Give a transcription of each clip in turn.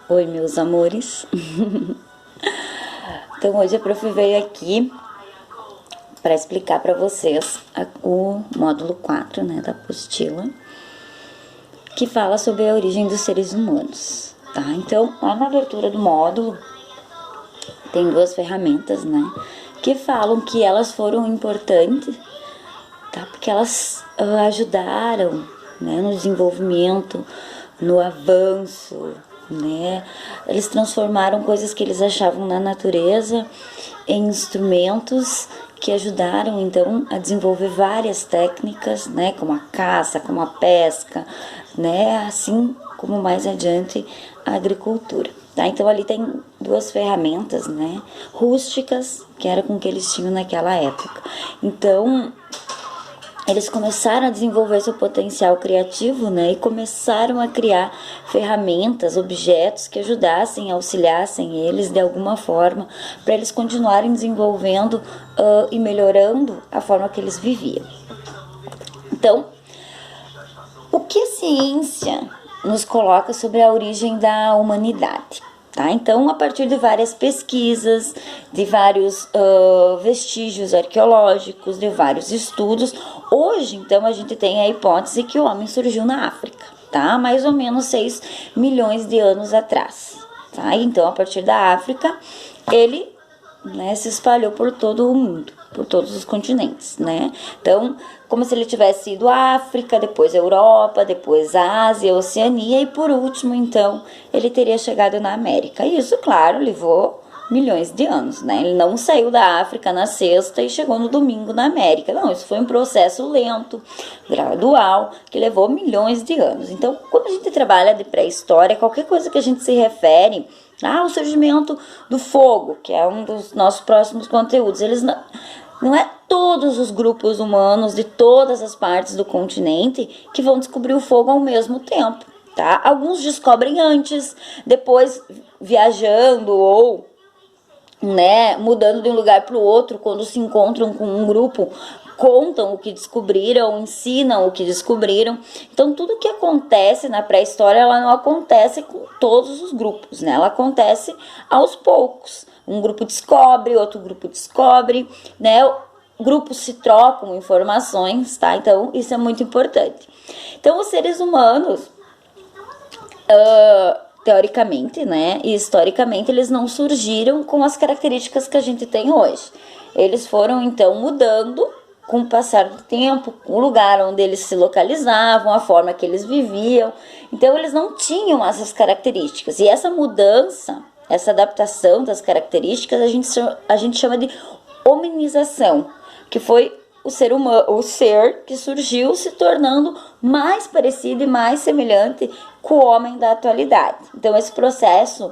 Oi, meus amores. Então, hoje a prof veio aqui para explicar para vocês o módulo 4, né, da apostila, que fala sobre a origem dos seres humanos, tá? Então, lá na abertura do módulo, tem duas ferramentas, né, que falam que elas foram importantes, tá? Porque elas ajudaram, né, no desenvolvimento, no avanço, né? Eles transformaram coisas que eles achavam na natureza em instrumentos que ajudaram então a desenvolver várias técnicas, né, como a caça, como a pesca, né, assim como mais adiante a agricultura, tá? Então ali tem duas ferramentas, né, rústicas, que era com que eles tinham naquela época. Então eles começaram a desenvolver seu potencial criativo, né, e começaram a criar ferramentas, objetos que ajudassem, auxiliassem eles de alguma forma, para eles continuarem desenvolvendo e melhorando a forma que eles viviam. Então, o que a ciência nos coloca sobre a origem da humanidade? Tá? Então, a partir de várias pesquisas, de vários vestígios arqueológicos, de vários estudos, hoje, então, a gente tem a hipótese que o homem surgiu na África, tá? Mais ou menos 6 milhões de anos atrás, tá? Então, a partir da África, ele, né, se espalhou por todo o mundo, por todos os continentes, né? Então, como se ele tivesse ido à África, depois a Europa, depois a Ásia, a Oceania e por último, então, ele teria chegado na América. E isso, claro, levou milhões de anos, né? Ele não saiu da África na sexta e chegou no domingo na América. Não, isso foi um processo lento, gradual, que levou milhões de anos. Então, quando a gente trabalha de pré-história, qualquer coisa que a gente se refere o surgimento do fogo, que é um dos nossos próximos conteúdos, eles não é todos os grupos humanos de todas as partes do continente que vão descobrir o fogo ao mesmo tempo, tá? Alguns descobrem antes, depois viajando ou, né, mudando de um lugar para o outro, quando se encontram com um grupo, contam o que descobriram, ensinam o que descobriram. Então, tudo que acontece na pré-história, ela não acontece com todos os grupos, né? Ela acontece aos poucos. Um grupo descobre, outro grupo descobre, né? Grupos se trocam informações, tá? Então, isso é muito importante. Então, os seres humanos, teoricamente, né, e historicamente, eles não surgiram com as características que a gente tem hoje. Eles foram, então, mudando com o passar do tempo, o lugar onde eles se localizavam, a forma que eles viviam. Então, eles não tinham essas características. E essa mudança, essa adaptação das características, a gente chama de hominização, que foi o ser humano, o ser que surgiu se tornando mais parecido e mais semelhante com o homem da atualidade. Então, esse processo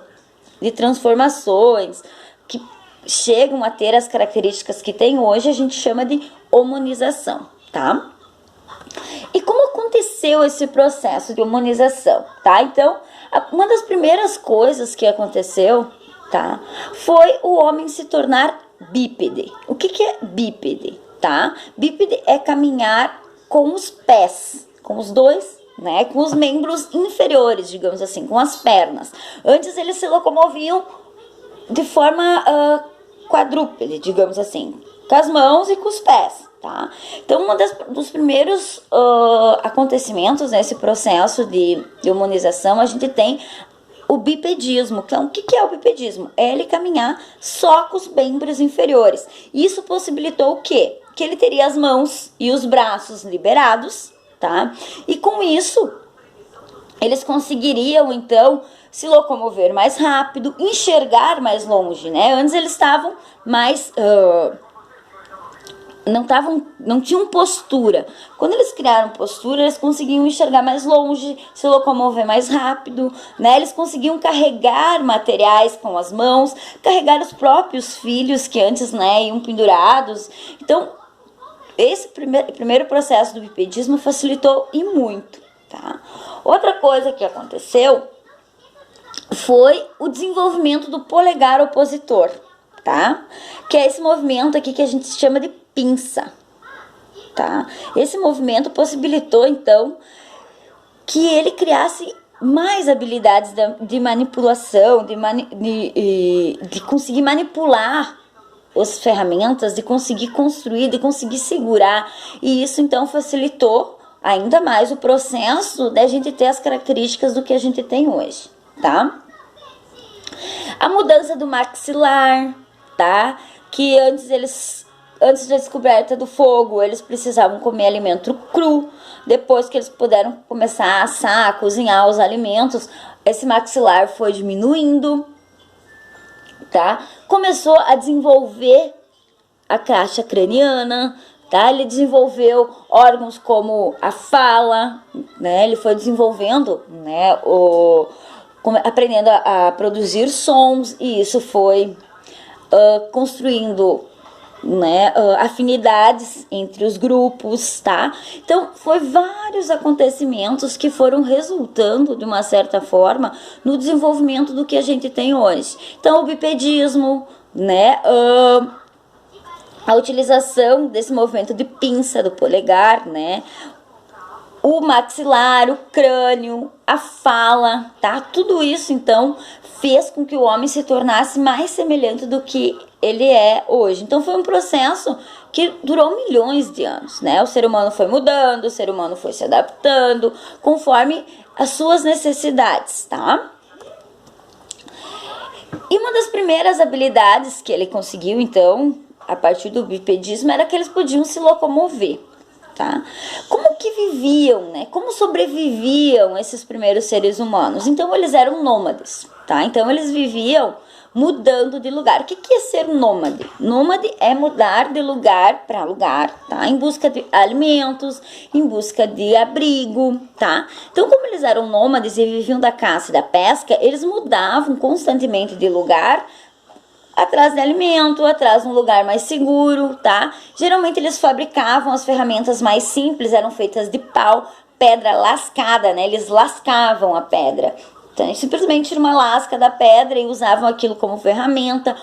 de transformações que chegam a ter as características que tem hoje, a gente chama de hominização, tá? E como aconteceu esse processo de hominização, tá? Então, uma das primeiras coisas que aconteceu, tá, foi o homem se tornar bípede. O que é bípede, tá? Bípede é caminhar com os pés, com os dois, né, com os membros inferiores, digamos assim, com as pernas. Antes eles se locomoviam de forma quadrúpede, digamos assim, com as mãos e com os pés, tá? Então, dos primeiros acontecimentos nesse processo de humanização, a gente tem o bipedismo. Então, o que é o bipedismo? É ele caminhar só com os membros inferiores. Isso possibilitou o quê? Que ele teria as mãos e os braços liberados, tá? E com isso, eles conseguiriam, então, se locomover mais rápido, enxergar mais longe, né? Antes eles estavam mais... não tinham postura. Quando eles criaram postura, eles conseguiam enxergar mais longe, se locomover mais rápido, né? Eles conseguiam carregar materiais com as mãos, carregar os próprios filhos que antes, né, iam pendurados. Então, esse primeiro processo do bipedismo facilitou e muito, tá? Outra coisa que aconteceu foi o desenvolvimento do polegar opositor, tá? Que é esse movimento aqui que a gente chama de pinça, tá? Esse movimento possibilitou, então, que ele criasse mais habilidades de manipulação, de conseguir manipular as ferramentas, de conseguir construir, de conseguir segurar, e isso então facilitou ainda mais o processo da gente ter as características do que a gente tem hoje, tá? A mudança do maxilar, tá? Que antes da descoberta do fogo, eles precisavam comer alimento cru. Depois que eles puderam começar a assar, a cozinhar os alimentos, esse maxilar foi diminuindo, tá? Começou a desenvolver a caixa craniana, tá? Ele desenvolveu órgãos como a fala, né? Ele foi desenvolvendo, né? Aprendendo a produzir sons, e isso foi construindo, né, afinidades entre os grupos, tá? Então, foi vários acontecimentos que foram resultando, de uma certa forma, no desenvolvimento do que a gente tem hoje. Então, o bipedismo, né, a utilização desse movimento de pinça do polegar, né, o maxilar, o crânio, a fala, tá? Tudo isso, então, fez com que o homem se tornasse mais semelhante do que ele é hoje. Então, foi um processo que durou milhões de anos, né? O ser humano foi mudando, o ser humano foi se adaptando conforme as suas necessidades, tá? E uma das primeiras habilidades que ele conseguiu, então, a partir do bipedismo, era que eles podiam se locomover, tá? Como que viviam, né? Como sobreviviam esses primeiros seres humanos? Então, eles eram nômades, tá? Então, eles viviam mudando de lugar. O que é ser nômade? Nômade é mudar de lugar para lugar, tá? Em busca de alimentos, em busca de abrigo, tá? Então, como eles eram nômades e viviam da caça e da pesca, eles mudavam constantemente de lugar, atrás de alimento, atrás de um lugar mais seguro, tá? Geralmente eles fabricavam as ferramentas mais simples, eram feitas de pau, pedra lascada, né? Eles lascavam a pedra. Então, eles simplesmente tiram uma lasca da pedra e usavam aquilo como ferramenta,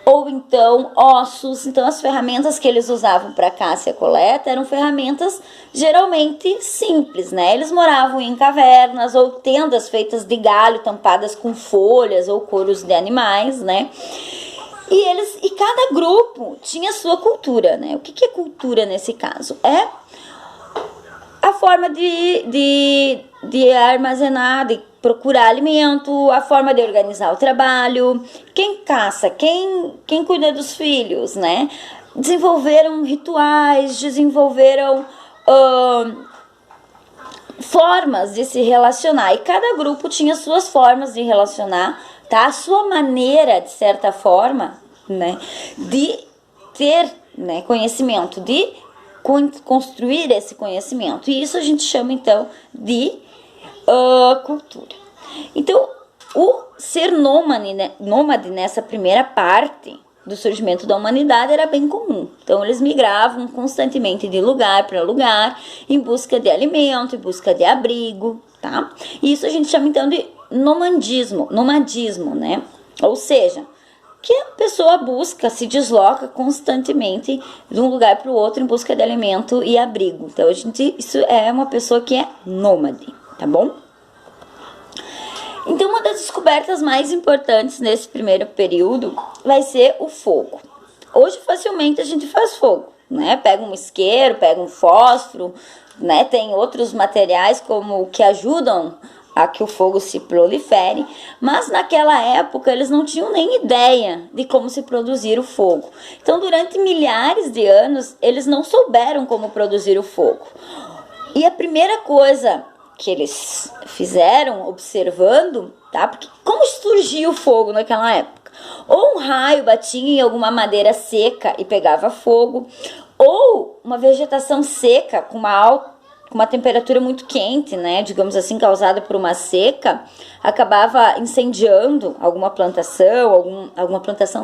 ou então ossos. Então, as ferramentas que eles usavam para caça e coleta eram ferramentas geralmente simples, né? Eles moravam em cavernas ou tendas feitas de galho, tampadas com folhas ou couros de animais, né? E cada grupo tinha sua cultura, né? O que é cultura nesse caso? É a forma de armazenar, de procurar alimento, a forma de organizar o trabalho, quem caça, quem cuida dos filhos, né? Desenvolveram rituais, desenvolveram formas de se relacionar, e cada grupo tinha suas formas de relacionar, tá? A sua maneira, de certa forma, né, de ter, né, conhecimento, de construir esse conhecimento. E isso a gente chama, então, de cultura. Então, o ser nômade nessa primeira parte do surgimento da humanidade era bem comum. Então, eles migravam constantemente de lugar para lugar, em busca de alimento, em busca de abrigo, tá? E isso a gente chama, então, de nomadismo, né? Ou seja, que a pessoa busca, se desloca constantemente de um lugar para o outro em busca de alimento e abrigo. Então, isso é uma pessoa que é nômade, tá bom? Então, uma das descobertas mais importantes nesse primeiro período vai ser o fogo. Hoje, facilmente, a gente faz fogo, né? Pega um isqueiro, pega um fósforo, né? Tem outros materiais como que ajudam a que o fogo se prolifere, mas naquela época eles não tinham nem ideia de como se produzir o fogo. Então, durante milhares de anos, eles não souberam como produzir o fogo. E a primeira coisa que eles fizeram, observando, tá? Porque como surgia o fogo naquela época? Ou um raio batia em alguma madeira seca e pegava fogo, ou uma vegetação seca com uma temperatura muito quente, né, digamos assim, causada por uma seca, acabava incendiando alguma plantação,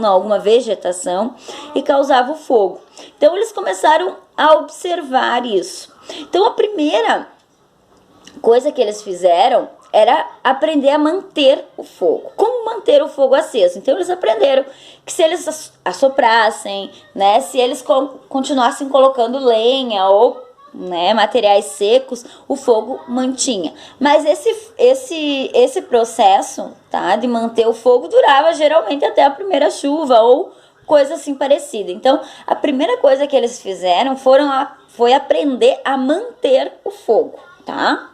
alguma vegetação, e causava o fogo. Então, eles começaram a observar isso. Então, a primeira coisa que eles fizeram era aprender a manter o fogo. Como manter o fogo aceso? Então, eles aprenderam que se eles assoprassem, né, se eles continuassem colocando lenha ou né, materiais secos, o fogo mantinha. Mas esse processo, tá, de manter o fogo durava geralmente até a primeira chuva ou coisa assim parecida. Então, a primeira coisa que eles fizeram foi aprender a manter o fogo, tá?